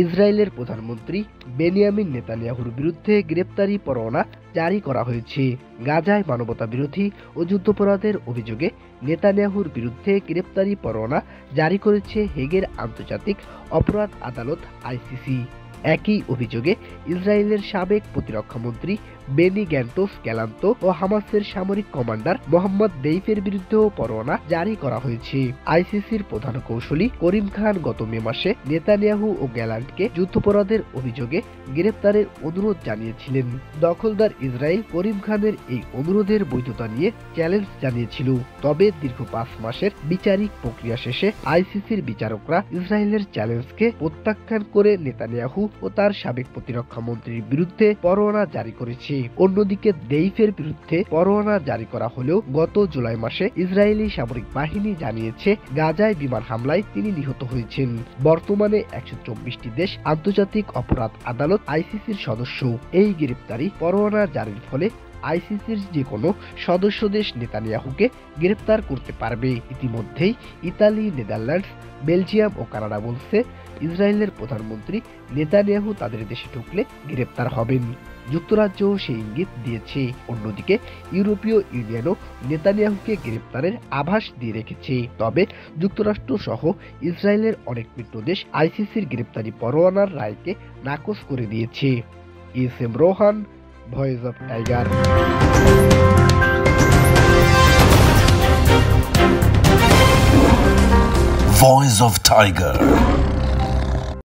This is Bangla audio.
ইসরায়েলের প্রধানমন্ত্রী বেনিয়ামিন নেতানিয়াহুর বিরুদ্ধে গ্রেপ্তারি পরোয়ানা জারি করা হয়েছে। গাজায় মানবতাবিরোধী ও যুদ্ধাপরাধের অভিযোগে নেতানিয়াহুর বিরুদ্ধে গ্রেপ্তারি পরোয়ানা জারি করেছে হেগের আন্তর্জাতিক অপরাধ আদালত আইসিসি। একই অভিযোগে ইসরায়েলের সাবেক প্রতিরক্ষামন্ত্রী বেনি গ্যান্টোস গ্যালান্ত ও হামাসের সামরিক কমান্ডার মোহাম্মদ দেইফের বিরুদ্ধেও পরোয়ানা জারি করা হয়েছে। আইসিসির প্রধান কৌঁসুলি করিম খান গত মে মাসে নেতানিয়াহু ও গ্যালান্টকে যুদ্ধাপরাধের অভিযোগে গ্রেপ্তারের অনুরোধ জানিয়েছিলেন। দখলদার ইসরায়েল করিম খানের এই অনুরোধের বৈধতা নিয়ে চ্যালেঞ্জ জানিয়েছিল। তবে দীর্ঘ 5 মাসের বিচারিক প্রক্রিয়া শেষে আইসিসির বিচারকরা ইসরায়েলের চ্যালেঞ্জকে প্রত্যাখ্যান করে নেতানিয়াহু ও তার সাবেক প্রতিরক্ষা মন্ত্রীর বিরুদ্ধে পরোয়ানা জারি করেছে। অন্যদিকে দেইফের বিরুদ্ধে পরোয়ানা জারি করা হলেও গত জুলাই মাসে ইসরায়েলি সামরিক বাহিনী জানিয়েছে গাজায় বিমান হামলায় তিনি নিহত হয়েছেন। বর্তমানে 124টি দেশ আন্তর্জাতিক অপরাধ আদালত আইসিসির সদস্য। এই গ্রেপ্তারি পরোয়ানা জারির ফলে আইসিসির যে কোনো সদস্য দেশ নেতানিয়াহুকে গ্রেপ্তার করতে পারবে। ইতিমধ্যেই ইতালি, নেদারল্যান্ডস, বেলজিয়াম ও কানাডা বলছে ইসরায়েলের প্রধানমন্ত্রী নেতানিয়াহু তাদের দেশে ঢুকলে গ্রেপ্তার হবেন। যুক্তরাজ্যও সেই ইঙ্গিত দিয়েছে। অন্যদিকে ইউরোপীয় ইউনিয়নও নেতানিয়াহুকে গ্রেপ্তারের আভাস দিয়ে রেখেছে। তবে যুক্তরাষ্ট্র সহ ইসরায়েলের অনেক মিত্র দেশ আইসিসির গ্রেপ্তারি পরোয়ানার রায়কে নাকচ করে দিয়েছে। SM. Rohan, voice of tiger. Voice of Tiger.